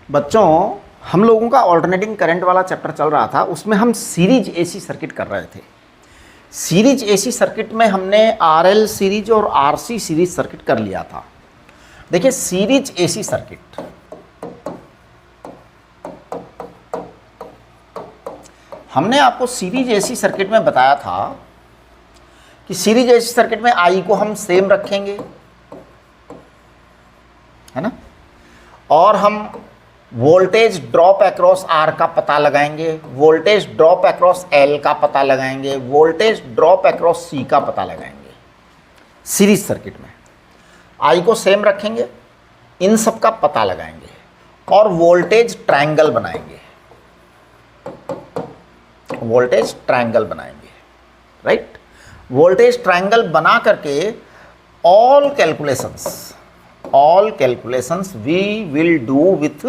बच्चों, हम लोगों का ऑल्टरनेटिंग करंट वाला चैप्टर चल रहा था, उसमें हम सीरीज एसी सर्किट कर रहे थे। सीरीज एसी सर्किट में हमने आरएल सीरीज और आरसी सीरीज सर्किट कर लिया था। देखिए, सीरीज एसी सर्किट, हमने आपको सीरीज एसी सर्किट में बताया था कि सीरीज एसी सर्किट में आई को हम सेम रखेंगे, है ना, और हम वोल्टेज ड्रॉप अक्रॉस आर का पता लगाएंगे, वोल्टेज ड्रॉप अक्रॉस एल का पता लगाएंगे, वोल्टेज ड्रॉप अक्रॉस सी का पता लगाएंगे। सीरीज सर्किट में आई को सेम रखेंगे, इन सब का पता लगाएंगे और वोल्टेज ट्रायंगल बनाएंगे, वोल्टेज ट्रायंगल बनाएंगे, राइट। वोल्टेज ट्रायंगल बना करके all calculations we will do with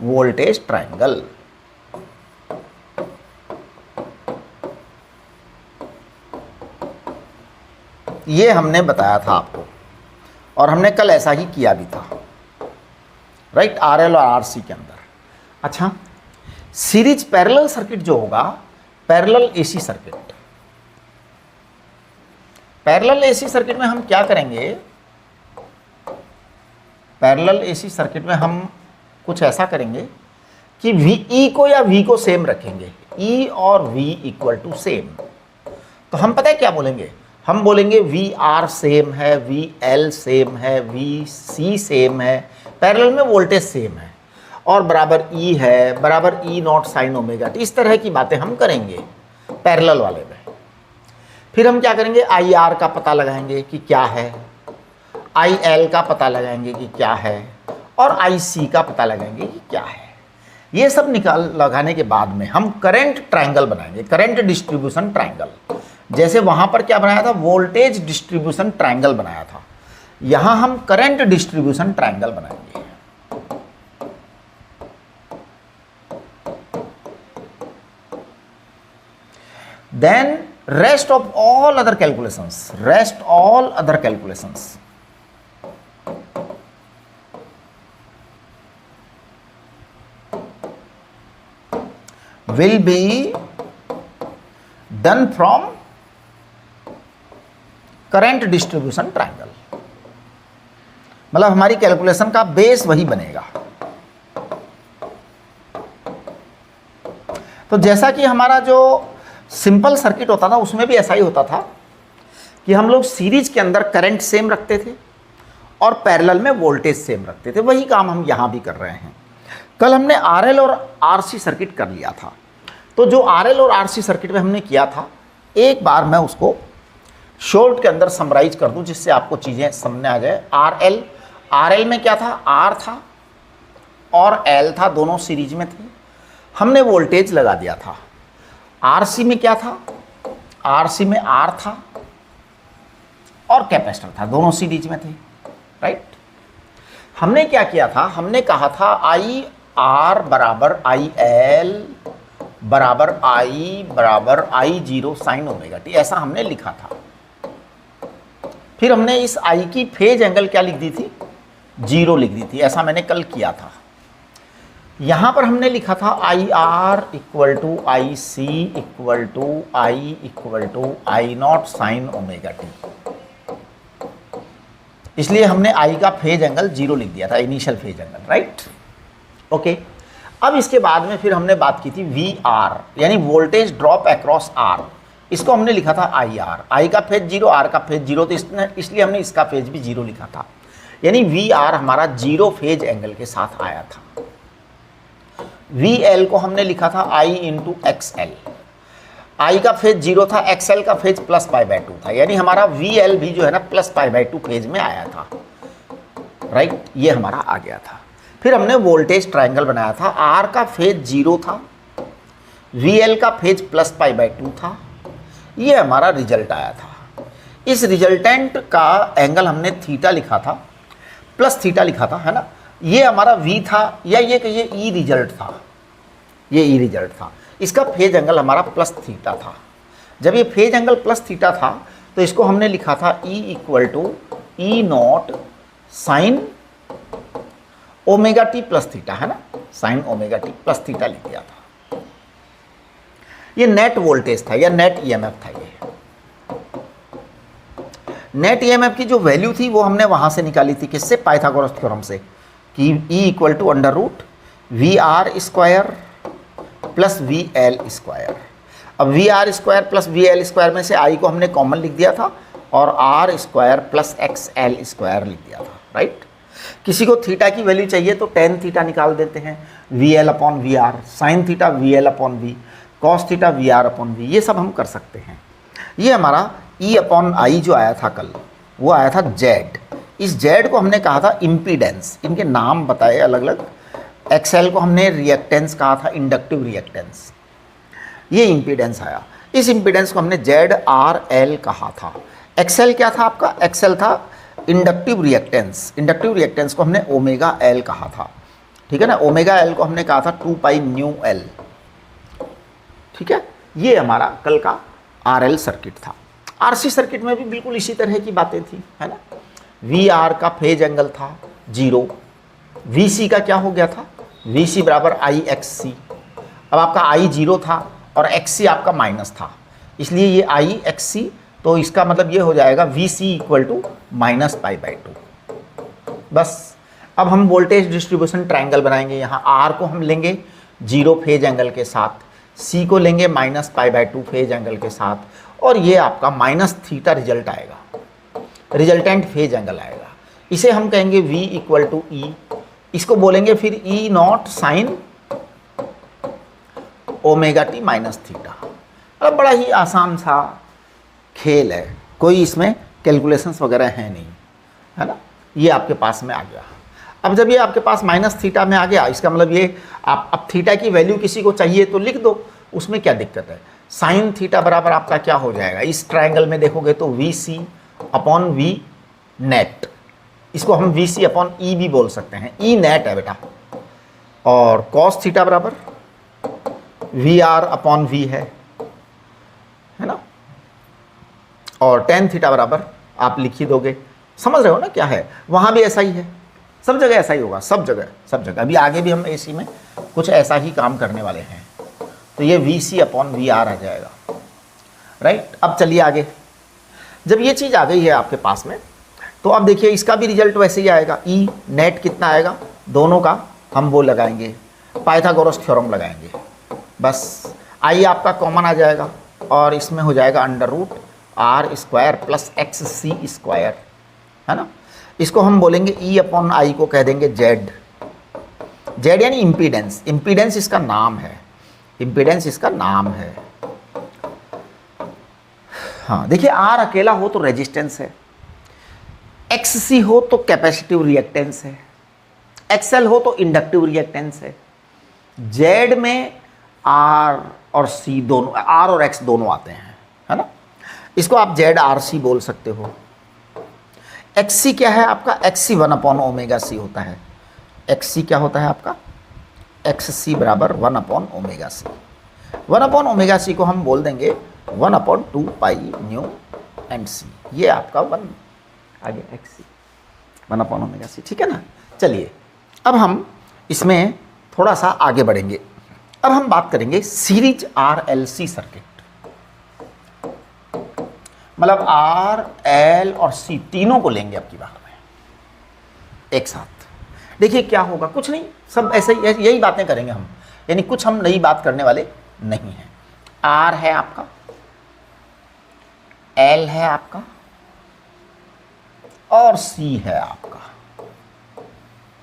voltage triangle. ये हमने बताया था आपको और हमने कल ऐसा ही किया भी था, राइट, आरएल और आरसी के अंदर। अच्छा, सीरीज पैरेलल सर्किट जो होगा, parallel AC circuit, parallel AC circuit में हम क्या करेंगे? पैरेलल एसी सर्किट में हम कुछ ऐसा करेंगे कि ई को या वी को सेम रखेंगे, ई और वी इक्वल टू सेम। तो हम पता है क्या बोलेंगे? हम बोलेंगे वी आर सेम है, वी एल सेम है, वी सी सेम है, पैरेलल में वोल्टेज सेम है और बराबर ई है, बराबर ई नॉट साइन ओमेगा टी। इस तरह की बातें हम करेंगे पैरेलल वाले में। फिर हम क्या करेंगे? आई आर का पता लगाएंगे कि क्या है, आई एल का पता लगाएंगे कि क्या है, और आई सी का पता लगाएंगे कि क्या है। ये सब लगाने के बाद में हम करंट ट्रायंगल बनाएंगे, करंट डिस्ट्रीब्यूशन ट्रायंगल। जैसे वहां पर क्या बनाया था? वोल्टेज डिस्ट्रीब्यूशन ट्रायंगल बनाया था। यहां हम करंट डिस्ट्रीब्यूशन ट्रायंगल बनाएंगे। Then rest of all other calculations will be done from current distribution triangle। मतलब हमारी कैलकुलेशन का बेस वही बनेगा। तो जैसा कि हमारा जो सिंपल सर्किट होता था उसमें भी ऐसा ही होता था कि हम लोग सीरीज के अंदर करंट सेम रखते थे और पैरेलल में वोल्टेज सेम रखते थे। वही काम हम यहाँ भी कर रहे हैं। कल हमने आरएल और आरसी सर्किट कर लिया था। तो जो आरएल और आरसी सर्किट में हमने किया था, एक बार मैं उसको शॉर्ट के अंदर समराइज कर दूं जिससे आपको चीज़ें समझ आ जाए। आरएल में क्या था? आर था और एल था, दोनों सीरीज में थे। हमने वोल्टेज लगा दिया था। आरसी में क्या था? आरसी में आर था और कैपेसिटर था, दोनों सीरीज में थे, राइट। हमने क्या किया था? हमने कहा था आई आर बराबर आई एल बराबर आई जीरो साइन ओमेगा टी, ऐसा हमने लिखा था। फिर हमने इस आई की फेज एंगल क्या लिख दी थी? जीरो लिख दी थी। ऐसा मैंने कल किया था। यहाँ पर हमने लिखा था I R equal to I C equal to I naught sine omega t. इसलिए हमने आई का फेज एंगल जीरो लिख दिया था, initial phase angle, right. Okay, अब इसके बाद में फिर हमने बात की थी वी आर, यानी वोल्टेज ड्रॉप अक्रॉस आर। इसको हमने लिखा था आई आर, आई का फेज जीरो, आर का फेज जीरो, तो इसलिए हमने इसका फेज भी जीरो लिखा था। यानी वी आर हमारा जीरो फेज एंगल के साथ आया था। वी एल को हमने लिखा था आई इंटू एक्स एल। आई का फेज जीरो था, एक्स एल का phase plus pi by two था, यानी हमारा वी एल भी जो है ना plus pi by two phase में आया था, राइट। ये हमारा आ गया था। फिर हमने वोल्टेज ट्रायंगल बनाया था। आर का फेज जीरो था, वी एल का phase plus pi by two था। ये हमारा रिजल्ट आया था। इस रिजल्टेंट का एंगल हमने थीटा लिखा था, प्लस थीटा लिखा था, है ना। ये हमारा V था, या ये कहिए ई रिजल्ट था, ये ई रिजल्ट था। इसका फेज एंगल हमारा प्लस थीटा था। जब ये फेज एंगल प्लस थीटा था तो इसको हमने लिखा था E equal to E naught sine omega t plus theta, है ना, sine omega t plus theta लिख दिया था। ये नेट वोल्टेज था या नेट ईएमएफ था। ये नेट ईएमएफ की जो वैल्यू थी वो हमने वहां से निकाली थी, किससे, पाइथागोरस थ्योरम से, कि E equal to under root V R square plus V L square. अब V R square plus V L square में से आई को हमने कॉमन लिख दिया था और R square plus X L square लिख दिया था, राइट। किसी को थीटा की वैल्यू चाहिए तो टेन थीटा निकाल देते हैं, V L upon V R, sine theta V L upon V, cos theta V R upon V, ये सब हम कर सकते हैं। ये हमारा E अपॉन आई जो आया था कल, वो आया था जेड। इस जेड को हमने कहा था इम्पीडेंस, इनके नाम बताए अलग अलग। एक्सएल को हमने रिएक्टेंस कहा था, इंडक्टिव रिएक्टेंस। ये इम्पीडेंस आया, इस इम्पीडेंस को हमने जेड आर एल कहा था। एक्सएल क्या था आपका, एक्सएल था इंडक्टिव रिएक्टेंस। इंडक्टिव रिएक्टेंस को हमने ओमेगा एल कहा था, ठीक है ना। ओमेगा एल को हमने कहा था 2 पाई न्यू एल, ठीक है। ये हमारा कल का आरएल सर्किट था। आरसी सर्किट में भी बिल्कुल इसी तरह की बातें थी, है ना। वी आर का फेज एंगल था 0, वी सी का क्या हो गया था, वी सी बराबर आई एक्स सी। अब आपका आई 0 था और एक्स सी आपका माइनस था, इसलिए ये आई एक्स सी, तो इसका मतलब ये हो जाएगा V C equal to minus pi by 2। बस अब हम वोल्टेज डिस्ट्रीब्यूशन ट्रायंगल बनाएंगे। यहाँ आर को हम लेंगे 0 फेज एंगल के साथ, सी को लेंगे minus pi by 2 phase angle के साथ, और ये आपका माइनस थीटा रिजल्ट आएगा, रिजल्टेंट फेज एंगल आएगा। इसे हम कहेंगे V इक्वल टू ई, इसको बोलेंगे फिर E naught sine omega T minus theta. अब बड़ा ही आसान सा खेल है, कोई इसमें कैलकुलेशंस वगैरह है नहीं, है ना। ये आपके पास में आ गया। अब जब ये आपके पास माइनस थीटा में आ गया, इसका मतलब ये आप अब थीटा की वैल्यू किसी को चाहिए तो लिख दो, उसमें क्या दिक्कत है। साइन थीटा बराबर आपका क्या हो जाएगा, इस ट्रायंगल में देखोगे तो V C upon V net, इसको हम वी सी अपॉन ई भी बोल सकते हैं, ई नेट है बेटा। और कॉस थीटा बराबर वी आर अपॉन वी है ना। और टेन थीटा बराबर आप लिख ही दोगे, समझ रहे हो ना क्या है। वहाँ भी ऐसा ही है, सब जगह ऐसा ही होगा, सब जगह। अभी आगे भी हम एसी में कुछ ऐसा ही काम करने वाले हैं। तो ये V C upon V R आ जाएगा, राइट। अब चलिए आगे, जब ये चीज़ आ गई है आपके पास में, तो अब देखिए इसका भी रिजल्ट वैसे ही आएगा। ई नेट कितना आएगा, दोनों का हम वो लगाएंगे, पाइथागोरस थ्योरम लगाएंगे। बस आई आपका कॉमन आ जाएगा और इसमें हो जाएगा under root R square plus X C square, है ना। इसको हम बोलेंगे ई अपॉन आई को कह देंगे जेड। जेड यानी इम्पीडेंस, इम्पीडेंस इसका नाम है, इम्पीडेंस इसका नाम है। हाँ देखिए, आर अकेला हो तो रेजिस्टेंस है, एक्स सी हो तो कैपेसिटिव रिएक्टेंस है, एक्सएल हो तो इंडक्टिव रिएक्टेंस है। जेड में आर और सी दोनों, आर और एक्स दोनों आते हैं, है ना। इसको आप जेड आर सी बोल सकते हो। एक्स सी क्या है आपका, एक्स सी 1 अपॉन ओमेगा सी होता है। एक्स सी क्या होता है आपका, एक्स सी बराबर 1 upon omega C. 1 upon omega C को हम बोल देंगे 1 upon 2 pi nu and C. ये आपका 1 आगे X C 1 upon omega C, ठीक है ना। चलिए अब हम इसमें थोड़ा सा आगे बढ़ेंगे। अब हम बात करेंगे series R L C circuit, मतलब आर एल और सी तीनों को लेंगे अब की बार में एक साथ। देखिए क्या होगा, कुछ नहीं, सब ऐसे ही यही बातें करेंगे हम, यानी कुछ हम नई बात करने वाले नहीं हैं। आर है आपका, एल है आपका और सी है आपका,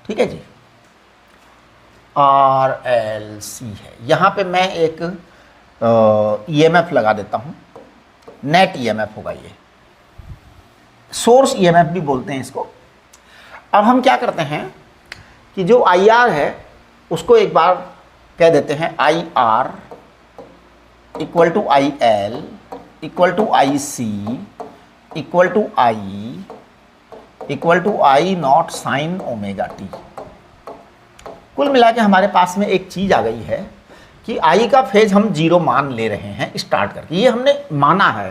ठीक है जी। आर एल सी है, यहाँ पे मैं एक ईएमएफ लगा देता हूँ, नेट ईएमएफ होगा ये, सोर्स ईएमएफ भी बोलते हैं इसको। अब हम क्या करते हैं कि जो आई आर है उसको एक बार कह देते हैं I R equal to I L equal to I C equal to I naught sine omega t. कुल मिला के हमारे पास में एक चीज़ आ गई है कि आई का फेज हम 0 मान ले रहे हैं स्टार्ट करके। ये हमने माना है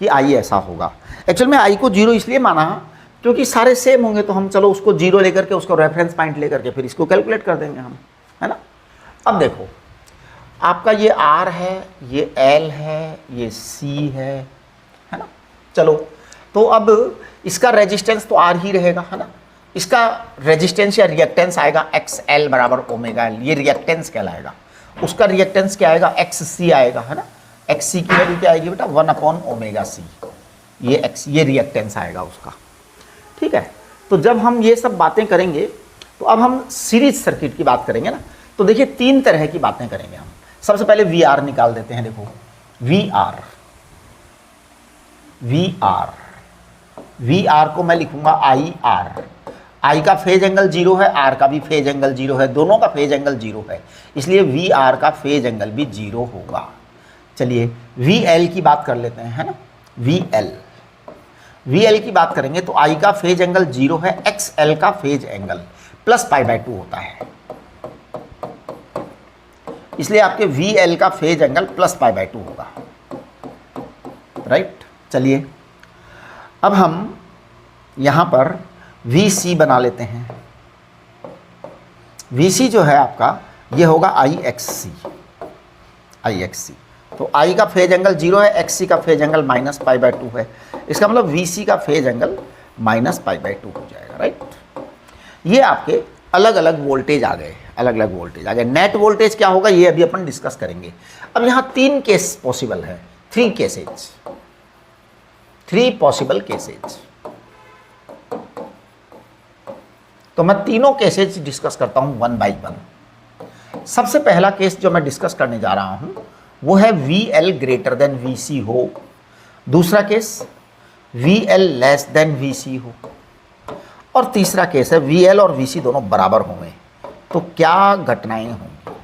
कि आई ऐसा होगा। एक्चुअल में आई को 0 इसलिए माना क्योंकि सारे सेम होंगे तो हम चलो उसको जीरो लेकर के उसको रेफरेंस पॉइंट लेकर के फिर इसको कैलकुलेट कर देंगे हम, है ना। अब देखो आपका ये R है, ये L है, ये C है ना। चलो तो अब इसका रेजिस्टेंस तो R ही रहेगा, है ना। इसका रेजिस्टेंस या रिएक्टेंस आएगा XL बराबर ओमेगा L, ये रिएक्टेंस कहलाएगा। उसका रिएक्टेंस क्या आएगा, XC आएगा, है ना। XC की वैल्यू क्या आएगी बेटा, 1/ωc, ये X, ये रिएक्टेंस आएगा उसका, ठीक है। तो जब हम ये सब बातें करेंगे तो अब हम सीरीज सर्किट की बात करेंगे ना। तो देखिए तीन तरह की बातें करेंगे हम। सबसे पहले VR निकाल देते हैं। देखो VR को मैं लिखूंगा IR। I का फेज एंगल 0 है, R का भी फेज एंगल 0 है, दोनों का फेज एंगल 0 है, इसलिए VR का फेज एंगल भी 0 होगा। चलिए VL की बात कर लेते हैं, है ना। VL की बात करेंगे तो I का फेज एंगल 0 है, XL का फेज एंगल +π/2 होता है, इसलिए आपके VL का फेज एंगल +π/2 होगा, राइट। चलिए अब हम यहां पर VC बना लेते हैं। VC जो है आपका ये होगा IXC। तो I का फेज एंगल 0 है, XC का फेज एंगल -π/2 है, इसका मतलब VC का फेज एंगल -π/2 हो जाएगा, राइट। ये आपके अलग अलग वोल्टेज आ गए, नेट वोल्टेज क्या होगा ये अभी अपन डिस्कस करेंगे। अब यहाँ 3 केस पॉसिबल है, 3 पॉसिबल केसेज। तो मैं तीनों केसेज डिस्कस करता हूं 1 बाय 1। सबसे पहला केस जो मैं डिस्कस करने जा रहा हूं वो है VL ग्रेटर देन VC हो। दूसरा case VL less than VC हो। और तीसरा केस है VL और VC दोनों बराबर होंगे। तो क्या घटनाएं होंगी,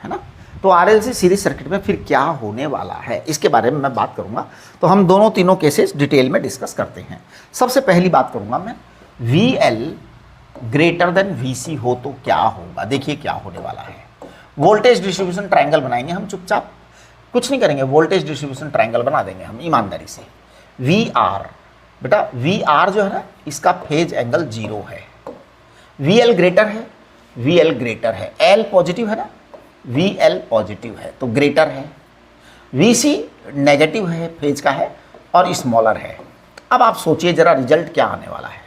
है ना। तो RLC सीरीज सर्किट में फिर क्या होने वाला है इसके बारे में मैं बात करूंगा। तो हम तीनों केसेस डिटेल में डिस्कस करते हैं। सबसे पहली बात करूंगा मैं, VL ग्रेटर देन VC हो तो क्या होगा। देखिए क्या होने वाला है, वोल्टेज डिस्ट्रीब्यूशन ट्रायंगल बनाएंगे हम, चुपचाप कुछ नहीं करेंगे, वोल्टेज डिस्ट्रीब्यूशन ट्रायंगल बना देंगे हम ईमानदारी से। VR बेटा, VR जो है ना इसका फेज एंगल 0 है, VL ग्रेटर है, L पॉजिटिव है ना, VL पॉजिटिव है तो ग्रेटर है, VC नेगेटिव है, फेज का है और स्मॉलर है। अब आप सोचिए जरा रिजल्ट क्या आने वाला है।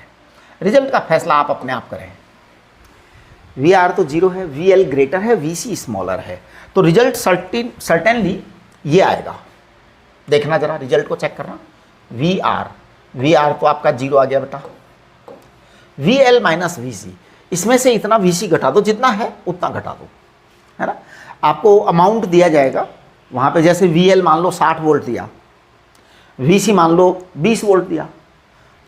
रिजल्ट का फैसला आप अपने आप करें। VR तो 0 है, VL ग्रेटर है, VC स्मॉलर है, तो रिजल्ट सर्टेनली ये आएगा। देखना जरा रिजल्ट को चेक करना। VR तो आपका 0 आ गया बेटा। VL माइनस VC, इसमें से इतना VC घटा दो, जितना है उतना घटा दो, है ना। आपको अमाउंट दिया जाएगा वहाँ पे, जैसे VL मान लो 60 वोल्ट दिया, VC मान लो 20 वोल्ट दिया,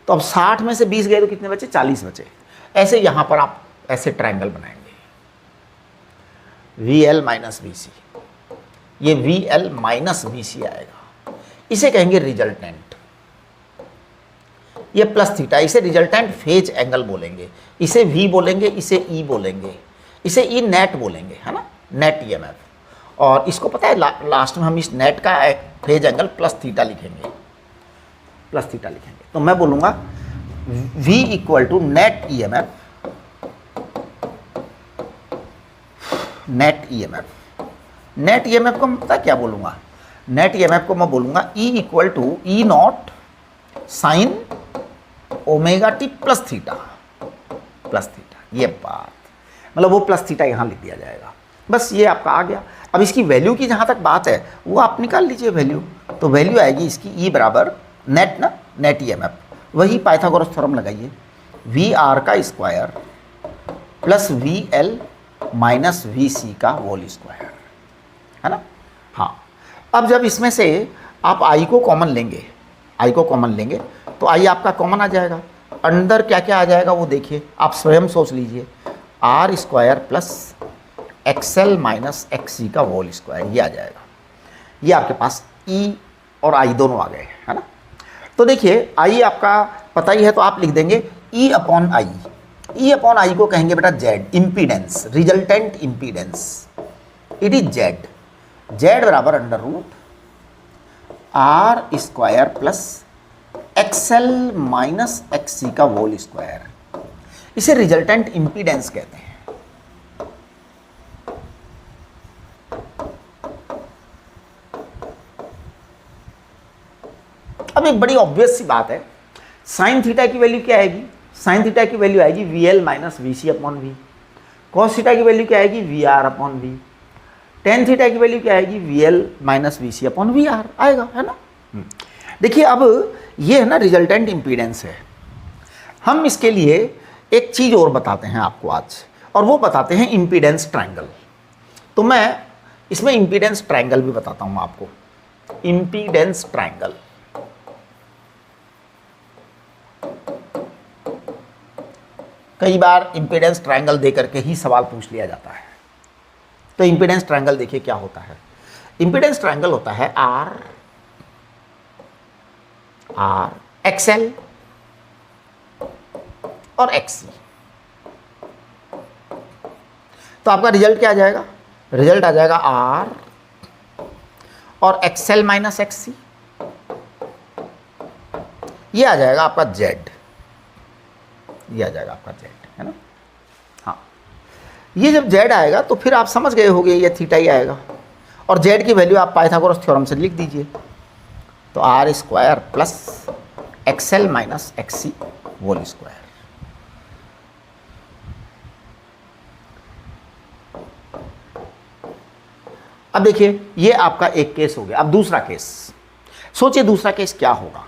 तो अब 60 में से 20 गए तो कितने बचे, 40 बचे। ऐसे यहाँ पर आप ऐसे ट्रायंगल बनाएंगे, VL माइनस VC, ये VL माइनस VC आएगा, इसे कहेंगे रिजल्टेंट। ये प्लस थीटा, इसे रिजल्टेंट फेज एंगल बोलेंगे, इसे V बोलेंगे, इसे E बोलेंगे, इसे E नेट बोलेंगे, है ना, नेट EMF। और इसको पता है लास्ट में हम इस नेट का फेज एंगल प्लस थीटा लिखेंगे, तो मैं बोलूँगा V equal to net EMF, net EMF को मैं पता क्या बोलूँगा, नेट EMF को मैं बोलूँगा E equal to E naught sine omega t plus theta, ये बात, मतलब वो प्लस थीटा यहाँ लिख दिया जाएगा। बस ये आपका आ गया। अब इसकी वैल्यू की जहाँ तक बात है वो आप निकाल लीजिए वैल्यू, तो वैल्यू आएगी इसकी E बराबर नेट EMF, वही पाइथागोरस थ्योरम लगाइए, VR का square plus VL minus VC का होल स्क्वायर, है ना। हाँ, अब जब इसमें से आप I को कॉमन लेंगे तो I आपका कॉमन आ जाएगा। अंदर क्या क्या आ जाएगा वो देखिए, आप स्वयं सोच लीजिए, R square plus XL minus XC का होल स्क्वायर, ये आ जाएगा। ये आपके पास E और I दोनों आ गए, है ना। तो देखिए I आपका पता ही है, तो आप लिख देंगे E अपॉन I को कहेंगे बेटा Z, impedance, resultant impedance, it is Z बराबर under root R square plus X L minus X C का होल स्क्वायर, इसे रिजल्टेंट इंपीडेंस कहते हैं। अब एक बड़ी ऑब्वियस सी बात है, साइन थीटा की वैल्यू क्या आएगी? साइन थीटा की वैल्यू आएगी V L minus V C upon V. Cos theta की वैल्यू क्या आएगी? V R upon V. Tan theta की वैल्यू क्या आएगी? V L minus V C upon V R आएगा, है ना। देखिए अब ये है ना रिजल्टेंट इंपीडेंस है। हम इसके लिए एक चीज़ और बताते हैं आपको आज, और वो बताते हैं इंपीडेंस ट्रायंगल। तो मैं इसमें इंपीडेंस ट्रायंगल भी बताता हूँ आपको, इंपीडेंस ट्रायंगल। कई बार इंपीडेंस ट्रायंगल दे करके ही सवाल पूछ लिया जाता है। तो इंपीडेंस ट्रायंगल देखिए क्या होता है। इंपीडेंस ट्रायंगल होता है आर एक्सएल और एक्ससी। तो आपका रिजल्ट क्या आ जाएगा? रिजल्ट आ जाएगा आर और एक्सएल माइनस एक्ससी, ये आ जाएगा आपका जेड, ये आ जाएगा आपका जेड, है ना। हाँ, ये जब जेड आएगा तो फिर आप समझ गए होंगे ये थीटा ही आएगा, और जेड की वैल्यू आप पाइथागोरस थ्योरम से लिख दीजिए। तो R square plus X L minus X C whole square. अब देखिए ये आपका एक केस हो गया। अब दूसरा केस सोचिए, दूसरा केस क्या होगा?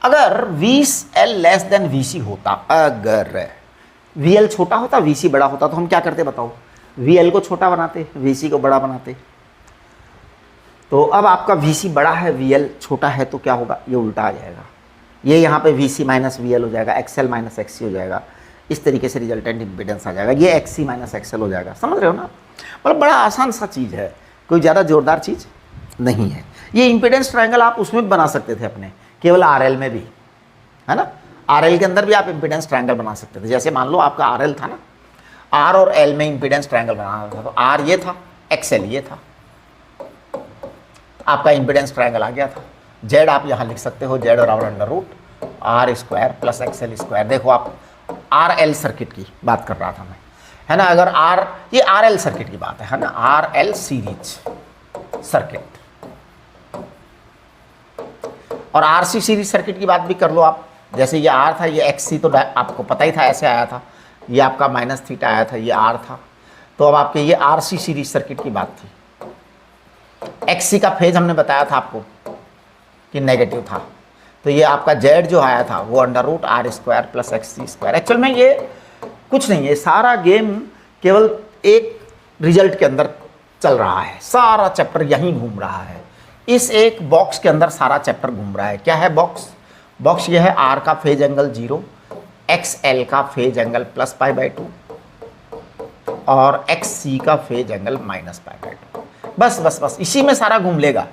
अगर VL लेस देन VC होता, अगर VL छोटा होता VC बड़ा होता, तो हम क्या करते बताओ? VL को छोटा बनाते, VC को बड़ा बनाते। तो अब आपका VC बड़ा है, VL छोटा है, तो क्या होगा? ये उल्टा आ जाएगा। ये यहाँ पे VC माइनस VL हो जाएगा, XL माइनस XC हो जाएगा। इस तरीके से रिजल्टेंट इंपीडेंस आ जाएगा। ये XC माइनस XL हो जाएगा। समझ रहे हो ना? मतलब बड़ा आसान सा चीज़ है, कोई ज़्यादा जोरदार चीज़ नहीं है। ये इंपीडेंस ट्रायंगल आप उसमें भी बना सकते थे अपने, केवल RL में भी, है ना। RL के अंदर भी आप इंपीडेंस ट्रायंगल बना सकते थे। जैसे मान लो आपका RL था ना, R और L में इंपीडेंस ट्रायंगल बनाना था, तो R ये था, XL ये था, आपका इंपीडेंस ट्रायंगल आ गया था। Z आप यहाँ लिख सकते हो, Z और under root R square plus XL square. देखो आप RL सर्किट की बात कर रहा था मैं, है ना। अगर ये RL सर्किट की बात है ना, RL सीरीज सर्किट, और RC सीरीज सर्किट की बात भी कर लो आप। जैसे ये R था, ये XC तो आपको पता ही था, ऐसे आया था। ये आपका माइनस थीटा आया था, ये R था। तो अब आपके ये RC सीरीज सर्किट की बात थी। XC का फेज हमने बताया था आपको कि नेगेटिव था। तो ये आपका Z जो आया था वो under root R square plus XC square. Actual में ये कुछ नहीं है, सारा गेम केवल एक रिजल्ट के अंदर चल रहा है। सारा चैप्टर यहीं घूम रहा है, इस एक बॉक्स के अंदर सारा चैप्टर घूम रहा है। क्या है बॉक्स? बॉक्स ये है R का फेज एंगल 0, XL का फेज एंगल प्लस π/2 और XC का फेज एंगल माइनस π/2। बस बस बस इसी में सारा घूम लेगा,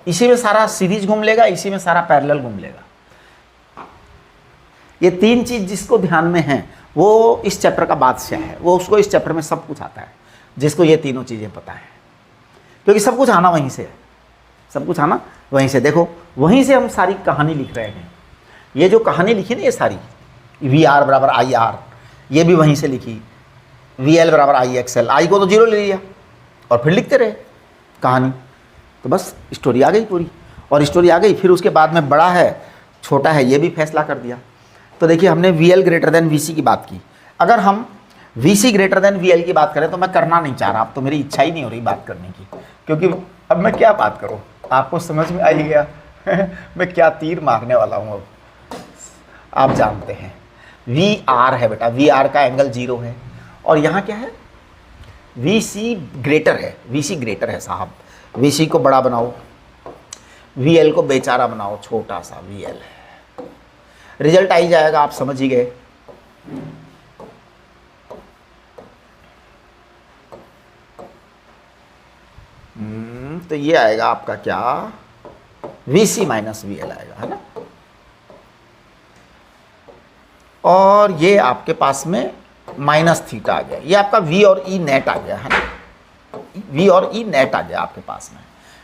इसी में सारा सीरीज घूम लेगा, इसी में सारा पैरेलल घूम लेगा। ये तीन चीज जिसको ध्यान में है वो इस चैप्टर का बादशाह है, वो उसको इस चैप्टर में सब कुछ आता है, जिसको ये तीनों चीजें पता है। क्योंकि सब कुछ आना वहीं से है, सब कुछ आना वहीं से। देखो वहीं से हम सारी कहानी लिख रहे हैं। ये जो कहानी लिखी ना, ये सारी VR बराबर IR, ये भी वहीं से लिखी। VL बराबर IXL, I को तो 0 ले लिया और फिर लिखते रहे कहानी। तो बस स्टोरी आ गई पूरी, और स्टोरी आ गई फिर उसके बाद में बड़ा है छोटा है ये भी फैसला कर दिया। तो देखिए हमने VL ग्रेटर देन VC की बात की। अगर हम VC ग्रेटर देन VL की बात करें तो मैं करना नहीं चाह रहा, अब तो मेरी इच्छा ही नहीं हो रही बात करने की, क्योंकि अब मैं क्या बात करूं, आपको समझ में आ ही गया मैं क्या तीर मारने वाला हूं। अब आप जानते हैं VR है बेटा, VR का एंगल 0 है, और यहाँ क्या है VC ग्रेटर है, VC ग्रेटर है साहब। VC को बड़ा बनाओ, VL को बेचारा बनाओ, छोटा सा VL है। रिजल्ट आ ही जाएगा, आप समझ ही गए। तो ये आएगा आपका क्या, VC माइनस VL आएगा, है ना। और ये आपके पास में माइनस थीटा आ गया, ये आपका V और E नेट आ गया, है ना। V और E नेट आ गया आपके पास में।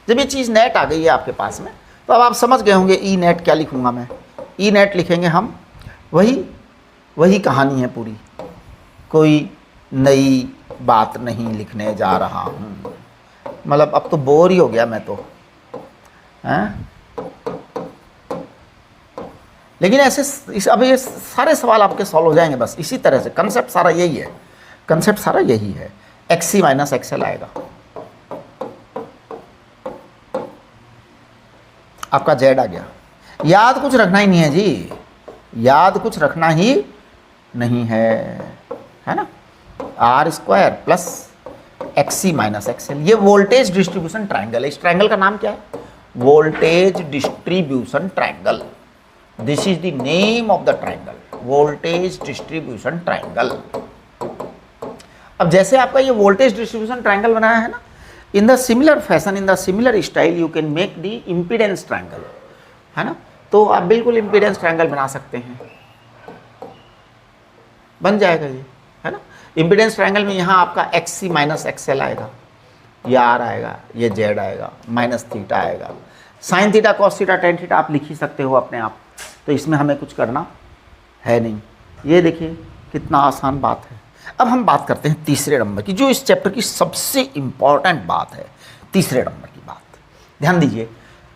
जब ये चीज़ नेट आ गई है आपके पास में, तो अब आप समझ गए होंगे E नेट क्या लिखूंगा मैं, ई नेट लिखेंगे हम, वही कहानी है पूरी, कोई नई बात नहीं लिखने जा रहा हूँ। मतलब अब तो बोर ही हो गया मैं तो, हैं? लेकिन ऐसे अब ये सारे सवाल आपके सॉल्व हो जाएंगे बस इसी तरह से। कंसेप्ट सारा यही है, कंसेप्ट सारा यही है। एक्स सी माइनस एक्सएल आएगा, आपका जेड आ गया। याद कुछ रखना ही नहीं है जी, याद कुछ रखना ही नहीं है ना। R square plus X C minus X L, ये वोल्टेज डिस्ट्रीब्यूशन ट्राइंगल है। इस ट्राइंगल का नाम क्या है? Voltage distribution triangle. This is the name of the triangle, voltage distribution triangle. अब जैसे आपका ये वोल्टेज डिस्ट्रीब्यूशन ट्राइंगल बनाया है ना, in the similar fashion, in the similar style you can make the impedance triangle, है ना। तो आप बिल्कुल इम्पीडेंस ट्राइंगल बना सकते हैं, बन जाएगा ये, है ना। इम्पीडेंस ट्राइंगल में यहाँ आपका एक्स सी माइनस एक्सएल आएगा, ये आर आएगा, ये जेड आएगा, माइनस थीटा आएगा, sine theta cos theta tan theta आप लिख ही सकते हो अपने आप। तो इसमें हमें कुछ करना है नहीं। ये देखिए कितना आसान बात है। अब हम बात करते हैं तीसरे नंबर की, जो इस चैप्टर की सबसे इम्पॉर्टेंट बात है। तीसरे नंबर की बात ध्यान दीजिए।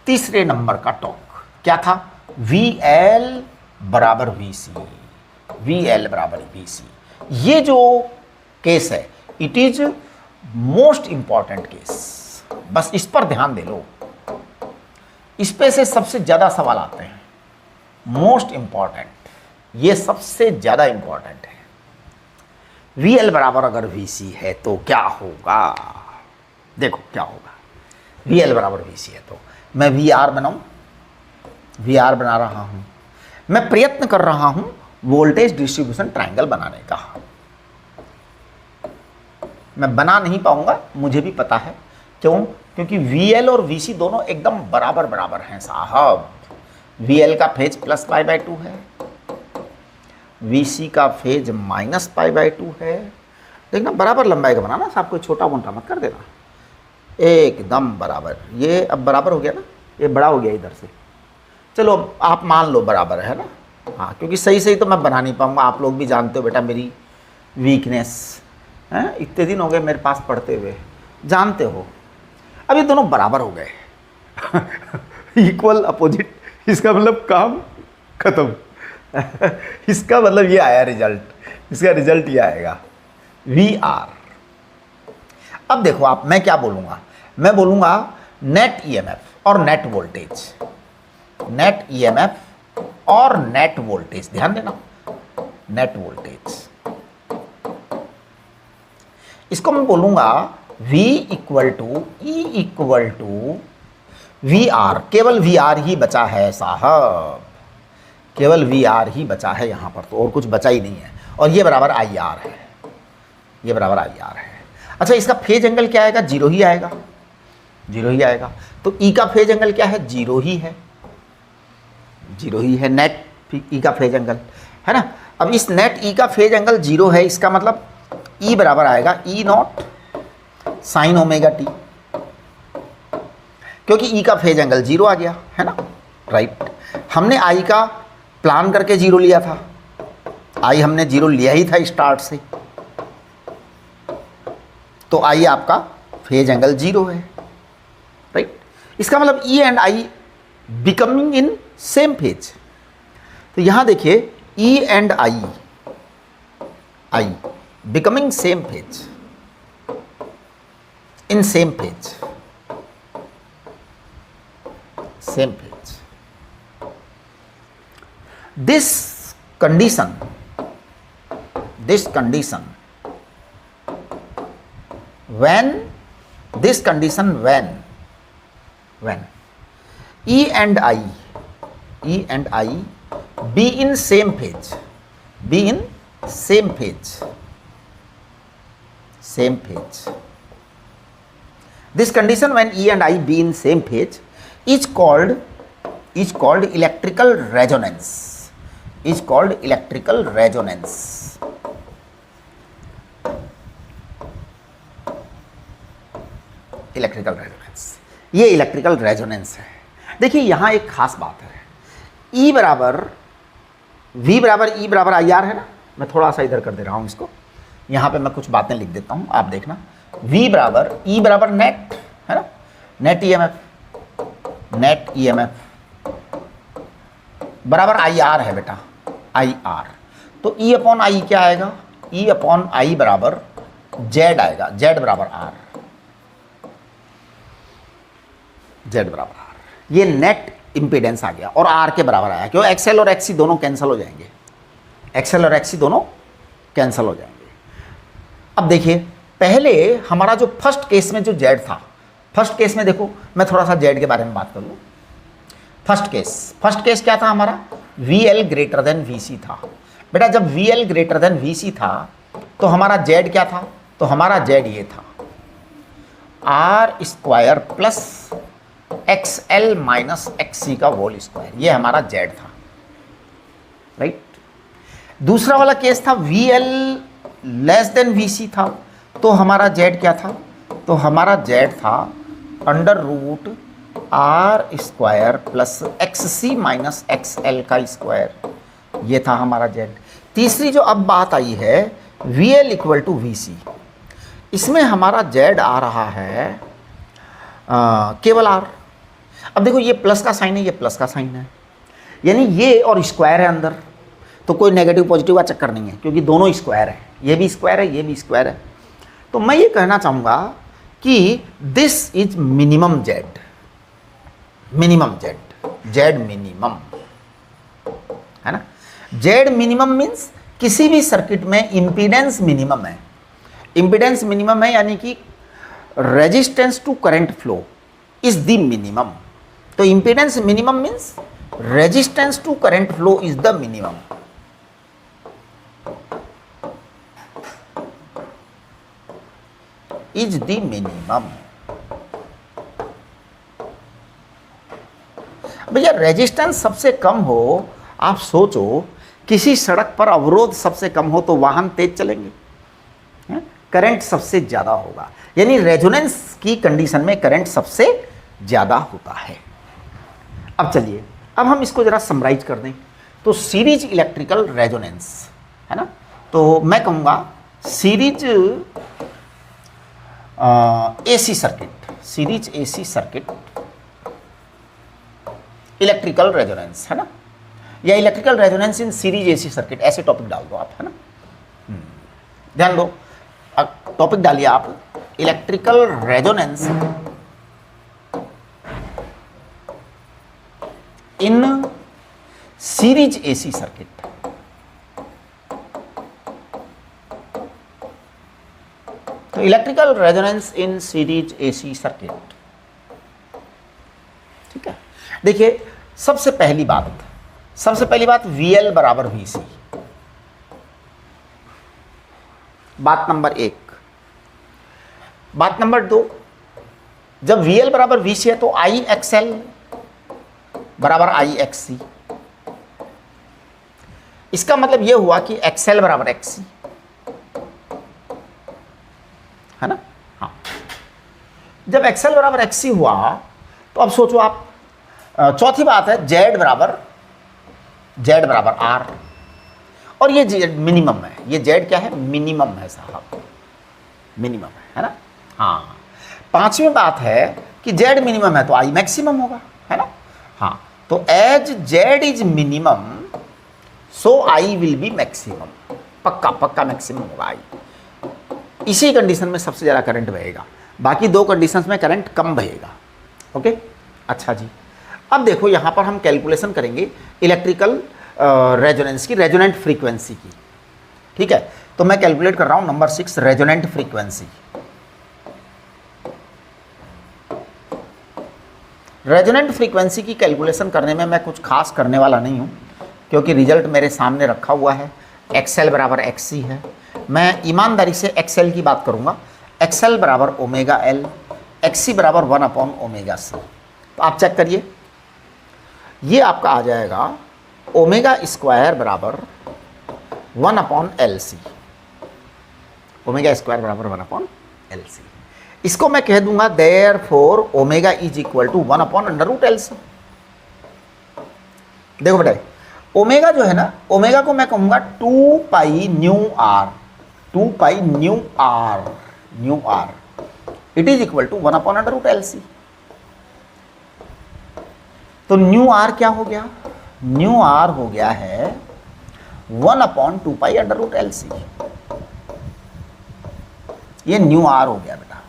तीसरे नंबर का टॉक क्या था? वी एल बराबर वी सी, वी एल बराबर वी सी। ये जो केस है it is most important case, बस इस पर ध्यान दे लो। इस पे से सबसे ज़्यादा सवाल आते हैं, मोस्ट इंपॉर्टेंट, ये सबसे ज़्यादा इंपॉर्टेंट है। वी एल बराबर अगर वी सी है तो क्या होगा? देखो क्या होगा। वी एल बराबर वी सी है तो मैं वी आर बनाऊँ, वी आर बना रहा हूँ, मैं प्रयत्न कर रहा हूँ वोल्टेज डिस्ट्रीब्यूशन ट्राइंगल बनाने का। मैं बना नहीं पाऊंगा, मुझे भी पता है। क्यों? क्योंकि VL और VC दोनों एकदम बराबर बराबर हैं साहब। VL का फेज प्लस पाई बाई 2 है, VC का फेज माइनस पाई बाई 2 है। देखना बराबर लंबाई का बनाना साहब, कोई छोटा मोटा मत कर देना, एकदम बराबर। ये अब बराबर हो गया ना, ये बड़ा हो गया इधर से। चलो आप मान लो बराबर है ना, हाँ, क्योंकि सही सही तो मैं बना नहीं पाऊंगा। आप लोग भी जानते हो बेटा मेरी वीकनेस है, इतने दिन हो गए मेरे पास पढ़ते हुए, जानते हो। अब ये दोनों बराबर हो गए इक्वल अपोजिट, इसका मतलब काम खत्म इसका मतलब ये आया रिजल्ट, इसका रिजल्ट ये आएगा वी आर। अब देखो आप, मैं क्या बोलूँगा? मैं बोलूँगा नेट ईएमएफ और नेट वोल्टेज, नेट ईएमएफ और नेट वोल्टेज, ध्यान देना, नेट वोल्टेज। इसको मैं बोलूंगा V equal to E equal to V R. केवल वी आर ही बचा है साहब, केवल वी आर ही बचा है यहाँ पर, तो और कुछ बचा ही नहीं है। और ये बराबर आई आर है, ये बराबर आई आर है। अच्छा, इसका फेज एंगल क्या आएगा? जीरो ही आएगा, जीरो ही आएगा। तो ई का फेज एंगल क्या है? जीरो ही है, जीरो ही है नेट ई का फेज एंगल, है ना। अब इस नेट ई का फेज एंगल जीरो है, इसका मतलब ई बराबर आएगा ई नॉट साइन ओमेगा टी, क्योंकि ई का फेज एंगल जीरो आ गया, है ना, राइट। हमने आई का प्लान करके जीरो लिया था, आई हमने जीरो लिया ही था स्टार्ट से, तो आई आपका फेज एंगल जीरो है, राइट। इसका मतलब E and I becoming in same phase. तो यहां देखिए E and I, I becoming same phase, in same phase, same phase. This condition, this condition, when E and I be in same phase, be in same phase, same phase. This condition when E and I be in same phase is called electrical resonance, is called electrical resonance. Electrical resonance, ये electrical resonance है। देखिए यहाँ एक खास बात है, ई बराबर we बराबर ई बराबर आई आर है ना, मैं थोड़ा सा इधर कर दे रहा हूँ इसको, यहाँ पे मैं कुछ बातें लिख देता हूँ, आप देखना। वी बराबर ई बराबर नेट है ना, नेट ईएमएफ बराबर आई आर है बेटा, आई आर। तो ई अपॉन आई क्या आएगा, ई अपॉन आई बराबर जेड आएगा, जेड बराबर आर, जेड बराबर आर। ये नेट इंपीडेंस आ गया और आर के बराबर आया, क्यों, एक्सएल और एक्सी दोनों कैंसिल हो जाएंगे, एक्सएल और एक्सी दोनों कैंसिल हो जाएंगे। अब देखिए पहले हमारा जो फर्स्ट केस में जो जेड था, फर्स्ट केस में देखो मैं थोड़ा सा जेड के बारे में बात कर लूँ। फर्स्ट केस क्या था हमारा, V L greater than V C था। बेटा जब V L greater than V C था तो हमारा जेड क्या था, तो हमारा जेड ये था, R square plus X L minus X C का होल स्क्वायर, ये हमारा जेड था, राइट। दूसरा वाला केस था V L less than V C था, तो हमारा जेड क्या था, तो हमारा जेड था under root R square plus X C minus X L का स्क्वायर, ये था हमारा जेड। तीसरी जो अब बात आई है V L equal to V C, इसमें हमारा जेड आ रहा है केवल आर। अब देखो ये प्लस का साइन है, ये प्लस का साइन है, यानी ये और स्क्वायर है अंदर, तो कोई नेगेटिव पॉजिटिव का चक्कर नहीं है क्योंकि दोनों स्क्वायर है, ये भी स्क्वायर है, ये भी स्क्वायर है। तो मैं ये कहना चाहूँगा कि this is minimum Z, minimum Z, Z minimum है ना। जेड मिनिमम मीन्स किसी भी सर्किट में इम्पीडेंस मिनिमम है, इम्पीडेंस मिनिमम है यानी कि resistance to current flow is the minimum. तो impedance minimum means resistance to current flow is the minimum. Is the minimum. भैया रेजिस्टेंस सबसे कम हो, आप सोचो किसी सड़क पर अवरोध सबसे कम हो तो वाहन तेज चलेंगे, करंट सबसे ज्यादा होगा, यानी रेजोनेंस की कंडीशन में करंट सबसे ज्यादा होता है। अब चलिए अब हम इसको जरा समराइज कर दें, तो सीरीज इलेक्ट्रिकल रेजोनेंस है ना, तो मैं कहूँगा series AC circuit, series AC circuit electrical resonance है ना, या electrical resonance in series AC circuit, ऐसे टॉपिक डाल दो आप, है ना। ध्यान दो, टॉपिक डालिए आप electrical resonance in series AC circuit. तो electrical resonance in series AC circuit, ठीक है। देखिए सबसे पहली बात VL बराबर VC, बात नंबर 1। बात नंबर 2, जब VL बराबर VC है तो IXL बराबर IXC, इसका मतलब यह हुआ कि XL बराबर XC है ना। हाँ, जब XL बराबर XC हुआ तो अब सोचो आप, चौथी बात है Z बराबर R, और ये Z मिनिमम है, ये Z क्या है, मिनिमम है साहब, मिनिमम है ना। हाँ, पांचवी बात है कि Z मिनिमम है तो I मैक्सिमम होगा, है ना। हाँ, तो as Z is minimum so I will be maximum, पक्का मैक्सिमम होगा I। इसी कंडीशन में सबसे ज़्यादा करंट बहेगा, बाकी दो कंडीशंस में करंट कम बहेगा। ओके, अच्छा जी। अब देखो यहाँ पर हम कैलकुलेशन करेंगे इलेक्ट्रिकल रेजोनेंस की, रेजोनेंट फ्रीक्वेंसी की, ठीक है। तो मैं कैलकुलेट कर रहा हूँ number 6, resonant frequency. Resonant frequency की कैलकुलेशन करने में मैं कुछ खास करने वाला नहीं हूँ, क्योंकि रिजल्ट मेरे सामने रखा हुआ है, XL बराबर XC है। मैं ईमानदारी से XL की बात करूँगा, XL बराबर ओमेगा L, XC बराबर 1/ओमेगा C। तो आप चेक करिए, ये आपका आ जाएगा ओमेगा स्क्वायर बराबर 1/LC, ओमेगा स्क्वायर बराबर 1/LC। इसको मैं कह दूंगा therefore omega is equal to 1/√LC, देखो बेटा, ओमेगा जो है ना, ओमेगा को मैं कहूँगा 2 pi nu R, 2 pi nu R it is equal to 1/√LC। तो न्यू आर क्या हो गया? न्यू आर हो गया है 1/2 पाई √LC। ये न्यू आर हो गया बेटा।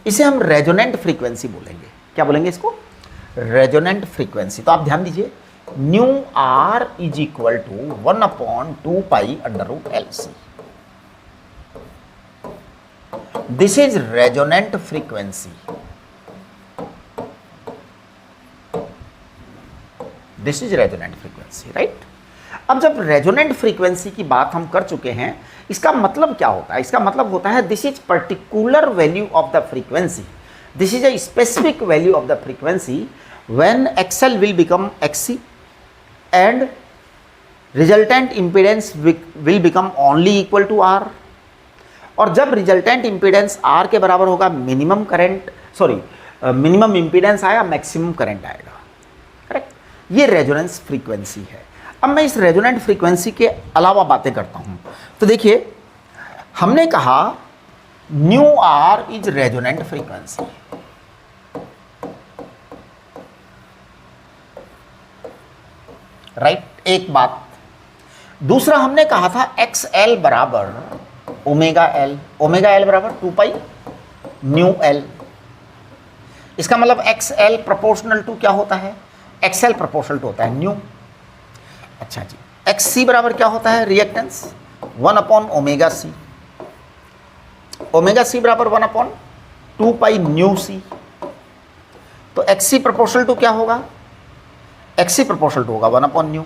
इसे हम रेजोनेंट फ्रीक्वेंसी बोलेंगे। क्या बोलेंगे इसको? Resonant frequency. तो आप ध्यान दीजिए, nu R is equal to 1/2 pi √LC। This is resonant frequency. This is resonant frequency, right. अब जब रेजोनेंट फ्रीक्वेंसी की बात हम कर चुके हैं, इसका मतलब क्या होता है? इसका मतलब होता है this is particular value of the frequency, this is a specific value of the frequency when XL will become XC and resultant impedance will become only equal to R। और जब रिजल्टेंट इंपीडेंस R के बराबर होगा, minimum current minimum impedance आया, maximum current आएगा, correct. ये resonance frequency है। अब मैं इस रेजोनेंट फ्रीक्वेंसी के अलावा बातें करता हूं। तो देखिए, हमने कहा nu R is resonant frequency, right. एक बात। दूसरा हमने कहा था XL बराबर ओमेगा एल, ओमेगा एल बराबर 2 पाई न्यू एल। इसका मतलब XL प्रोपोर्शनल टू क्या होता है? XL प्रोपोर्शनल टू होता है न्यू। अच्छा जी, XC बराबर क्या होता है? रिएक्टेंस 1/ओमेगा C। ओमेगा C बराबर 1/2 पाई न्यू C। तो XC प्रोपोर्शनल टू क्या होगा? XC प्रोपोर्शनल टू होगा 1/न्यू।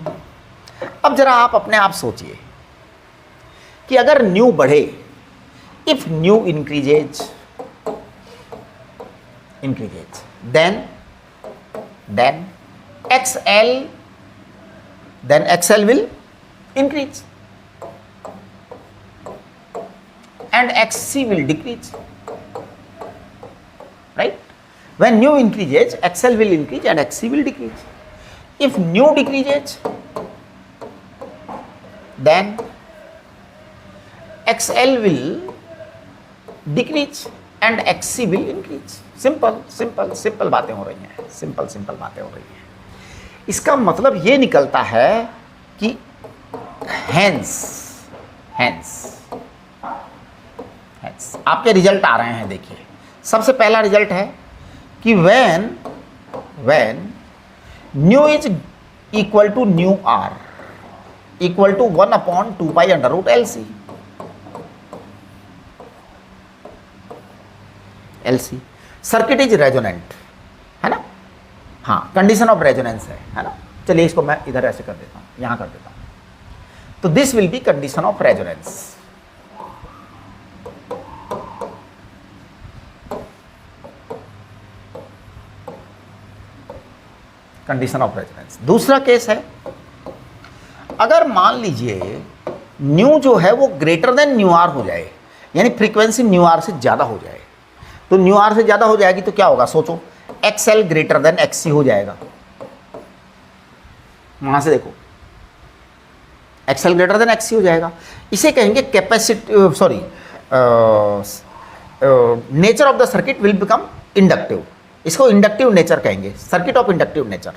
अब जरा आप अपने आप सोचिए कि अगर न्यू बढ़े, if new increases then XL will increase and XC will decrease, right? When new increases, XL will increase and XC will decrease. If new decreases, then XL will decrease and XC will increase. Simple बातें हो रही हैं, simple बातें हो रही हैं। इसका मतलब ये निकलता है कि हेंस आपके रिजल्ट आ रहे हैं। देखिए, सबसे पहला रिजल्ट है कि when nu is equal to nu R equal to 1/2 pi √LC। LC circuit is resonant, है ना। हाँ, कंडीशन ऑफ रेजोनेंस है ना। चलिए इसको मैं इधर ऐसे कर देता हूं, यहां कर देता हूं। तो this will be condition of resonance. Condition of resonance. दूसरा केस है, अगर मान लीजिए न्यू जो है वो ग्रेटर देन न्यू आर हो जाए, यानी फ्रीक्वेंसी न्यू आर से ज्यादा हो जाए। तो न्यू आर से ज्यादा हो जाएगी तो क्या होगा? सोचो, XL ग्रेटर देन XC हो जाएगा। वहां से देखो, XL ग्रेटर देन XC हो जाएगा। इसे कहेंगे capacity, nature of the circuit will become inductive. इसको इंडक्टिव नेचर कहेंगे, सर्किट ऑफ इंडक्टिव नेचर।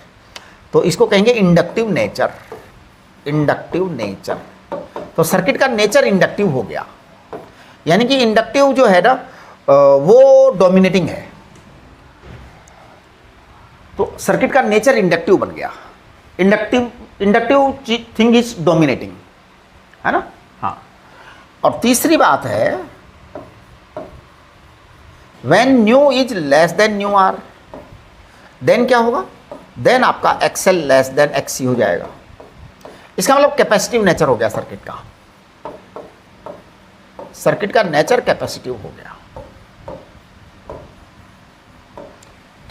तो इसको कहेंगे इंडक्टिव नेचर। तो सर्किट का नेचर इंडक्टिव हो गया, यानी कि इंडक्टिव जो है ना वो डोमिनेटिंग है। तो सर्किट का नेचर इंडक्टिव बन गया। इंडक्टिव थिंग इज डोमिनेटिंग, है ना। हाँ, और तीसरी बात है, when nu is less than nu R, then क्या होगा? देन आपका XL लेस देन XC हो जाएगा। इसका मतलब कैपेसिटिव नेचर हो गया सर्किट का। सर्किट का नेचर कैपेसिटिव हो गया,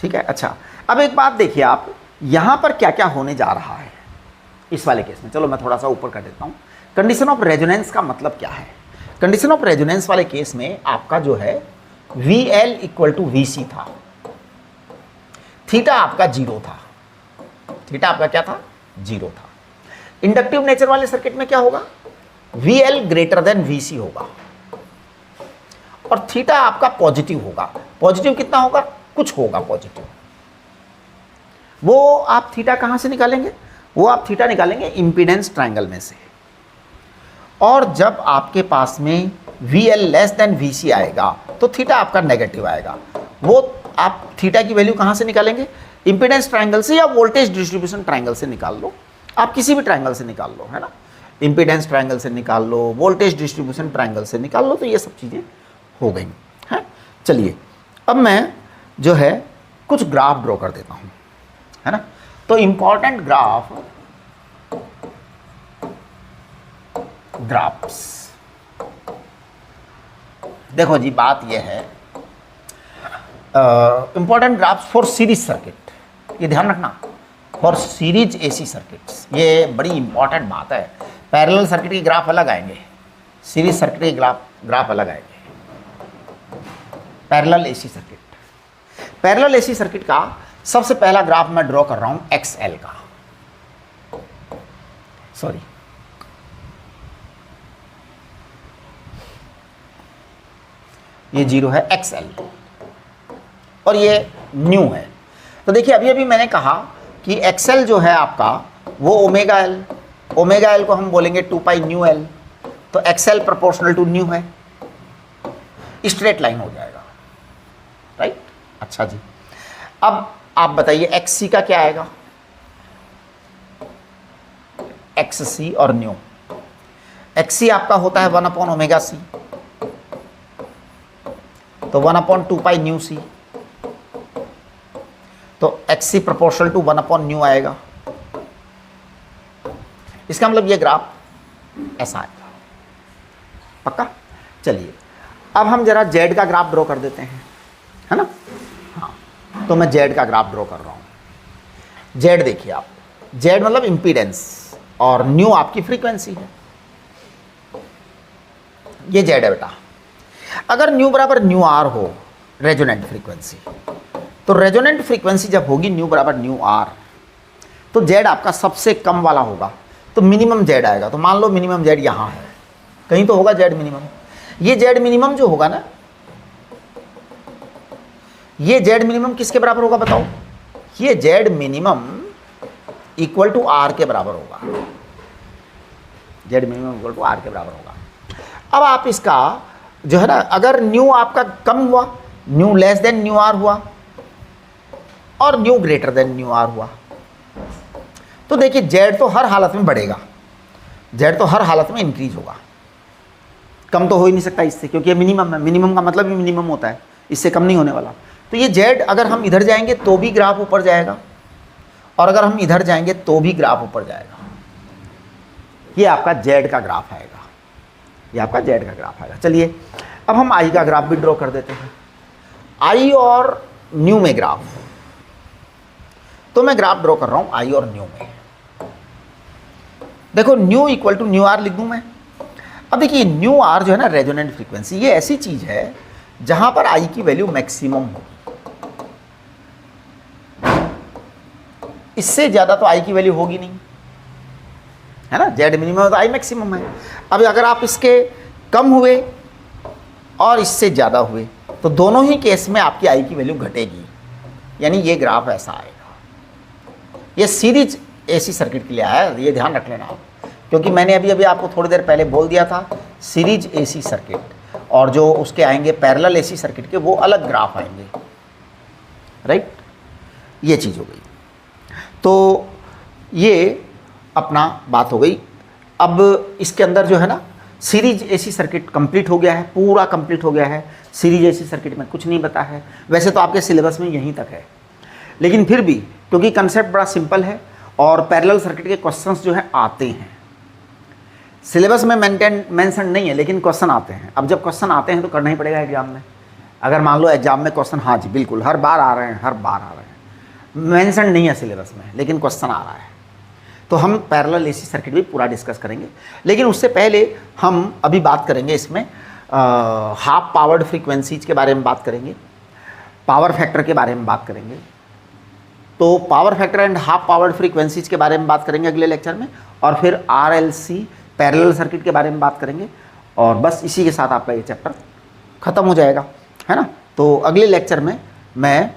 ठीक है। अच्छा, अब एक बात देखिए आप, यहां पर क्या क्या होने जा रहा है इस वाले केस में। चलो मैं थोड़ा सा ऊपर कर देता हूं। कंडीशन ऑफ रेजोनेंस का मतलब क्या है? कंडीशन ऑफ रेजोनेंस वाले केस में आपका जो है VL इक्वल टू VC था, थीटा आपका 0 था। थीटा आपका क्या था? 0 था। इंडक्टिव नेचर वाले सर्किट में क्या होगा, VL ग्रेटर देन VC होगा और थीटा आपका पॉजिटिव होगा। पॉजिटिव कितना होगा, कुछ होगा पॉजिटिव। वो आप थीटा कहां से निकालेंगे, वो आप थीटा निकालेंगे इंपीडेंस ट्रायंगल में से। और जब आपके पास में VL लेस देन VC आएगा तो थीटा आपका नेगेटिव आएगा। वो आप थीटा की वैल्यू कहां से निकालेंगे, इंपीडेंस ट्रायंगल से या वोल्टेज डिस्ट्रीब्यूशन ट्रायंगल से निकाल लो, आप किसी भी ट्रायंगल से निकाल लो, है ना। इंपीडेंस ट्रायंगल से निकाल लो, वोल्टेज डिस्ट्रीब्यूशन ट्रायंगल से निकाल लो, तो ये सब चीज़ें हो गई हैं। चलिए अब मैं जो है कुछ ग्राफ ड्रॉ कर देता हूँ, है ना। तो इंपॉर्टेंट ग्राफ्स देखो जी, बात यह है important graphs for series circuit, ये ध्यान रखना, फॉर सीरीज AC सर्किट्स, ये बड़ी इंपॉर्टेंट बात है। पैरेलल सर्किट के ग्राफ अलग आएंगे, सीरीज सर्किट के ग्राफ अलग आएंगे। पैरेलल AC सर्किट का सबसे पहला ग्राफ मैं ड्रॉ कर रहा हूं XL का, सॉरी ये 0 है, XL और ये न्यू है। तो देखिए अभी अभी मैंने कहा कि XL जो है आपका वो ओमेगा एल को हम बोलेंगे 2 पाई न्यू एल, तो XL प्रोपोर्शनल टू न्यू है, स्ट्रेट लाइन हो जाएगा, राइट। अच्छा जी, अब आप बताइए XC का क्या आएगा, XC और न्यू। XC आपका होता है 1/ωc, तो 1/2 पाई न्यू C, तो XC प्रोपोर्शनल टू 1/न्यू आएगा। इसका मतलब ये ग्राफ ऐसा आएगा, पक्का। चलिए अब हम जरा Z का ग्राफ ड्रॉ कर देते हैं, है ना। हाँ, तो मैं Z का ग्राफ ड्रॉ कर रहा हूं। Z देखिए आप, Z मतलब इम्पीडेंस और न्यू आपकी फ्रीक्वेंसी है, ये Z है बेटा। अगर न्यू बराबर न्यू आर हो, रेजोनेंट फ्रीक्वेंसी, तो रेजोनेंट फ्रीक्वेंसी जब होगी न्यू बराबर न्यू आर, तो Z आपका सबसे कम वाला होगा, तो मिनिमम Z आएगा। तो मान लो मिनिमम Z यहाँ है, कहीं तो होगा Z मिनिमम। ये Z मिनिमम जो होगा ना, ये Z मिनिमम किसके बराबर होगा बताओ, ये Z minimum equal to R के बराबर होगा, Z minimum equal to R के बराबर होगा। अब आप इसका जो है ना, अगर न्यू आपका कम हुआ, nu less than nu R हुआ और nu greater than nu R हुआ, तो देखिए Z तो हर हालत में बढ़ेगा, Z तो हर हालत में इंक्रीज होगा, कम तो हो ही नहीं सकता इससे, क्योंकि ये मिनिमम है। मिनिमम का मतलब ही मिनिमम होता है, इससे कम नहीं होने वाला। तो ये Z अगर हम इधर जाएंगे तो भी ग्राफ ऊपर जाएगा और अगर हम इधर जाएंगे तो भी ग्राफ ऊपर जाएगा। ये आपका Z का ग्राफ आएगा, ये आपका Z का ग्राफ आएगा। चलिए अब हम I का ग्राफ भी ड्रॉ कर देते हैं, I और न्यू में ग्राफ। तो मैं ग्राफ ड्रॉ कर रहा हूं I और न्यू में। देखो nu equal to nu R लिख दूं मैं। अब देखिए न्यू आर जो है ना, रेजोनेंट फ्रीक्वेंसी, ये ऐसी चीज है जहां पर I की वैल्यू मैक्सिमम हो, इससे ज्यादा तो I की वैल्यू होगी नहीं, है ना। Z मिनिमम तो I मैक्सिमम है। अब अगर आप इसके कम हुए और इससे ज़्यादा हुए, तो दोनों ही केस में आपकी I की वैल्यू घटेगी, यानी ये ग्राफ ऐसा आएगा। ये सीरीज AC सर्किट के लिए आया है, ये ध्यान रख लेना आप, क्योंकि मैंने अभी अभी आपको थोड़ी देर पहले बोल दिया था सीरीज AC सर्किट और जो उसके आएंगे पैरेलल AC सर्किट के, वो अलग ग्राफ आएंगे, राइट। ये चीज़ हो गई। तो ये अपना बात हो गई। अब इसके अंदर जो है ना, सीरीज AC सर्किट कंप्लीट हो गया है, पूरा कंप्लीट हो गया है। सीरीज AC सर्किट में कुछ नहीं बता है, वैसे तो आपके सिलेबस में यहीं तक है, लेकिन फिर भी क्योंकि कंसेप्ट बड़ा सिंपल है और पैरेलल सर्किट के क्वेश्चंस जो है आते हैं, सिलेबस में मेंशन नहीं है लेकिन क्वेश्चन आते हैं। अब जब क्वेश्चन आते हैं तो करना ही पड़ेगा एग्जाम में। अगर मान लो एग्जाम में क्वेश्चन, हाँ जी बिल्कुल हर बार आ रहे हैं, हर बार आ रहे हैं, मेंशन नहीं है सिलेबस में लेकिन क्वेश्चन आ रहा है, तो हम पैरेलल AC सर्किट भी पूरा डिस्कस करेंगे। लेकिन उससे पहले हम अभी बात करेंगे इसमें हाफ पावर्ड फ्रीक्वेंसीज के बारे में बात करेंगे, पावर फैक्टर के बारे में बात करेंगे, तो power factor and half powered frequencies के बारे में बात करेंगे अगले लेक्चर में, और फिर RLC पैरेलल सर्किट के बारे में बात करेंगे, और बस इसी के साथ आपका ये चैप्टर ख़त्म हो जाएगा, है ना। तो अगले लेक्चर में मैं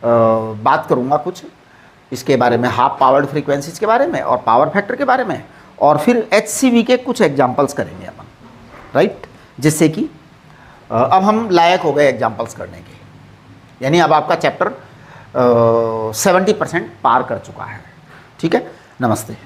बात करूँगा कुछ इसके बारे में, हाफ पावर्ड फ्रीक्वेंसीज के बारे में और पावर फैक्टर के बारे में, और फिर HCV के कुछ एग्जाम्पल्स करेंगे अपन, राइट, जिससे कि अब हम लायक हो गए एग्जाम्पल्स करने के, यानी अब आपका चैप्टर 70% पार कर चुका है। ठीक है, नमस्ते।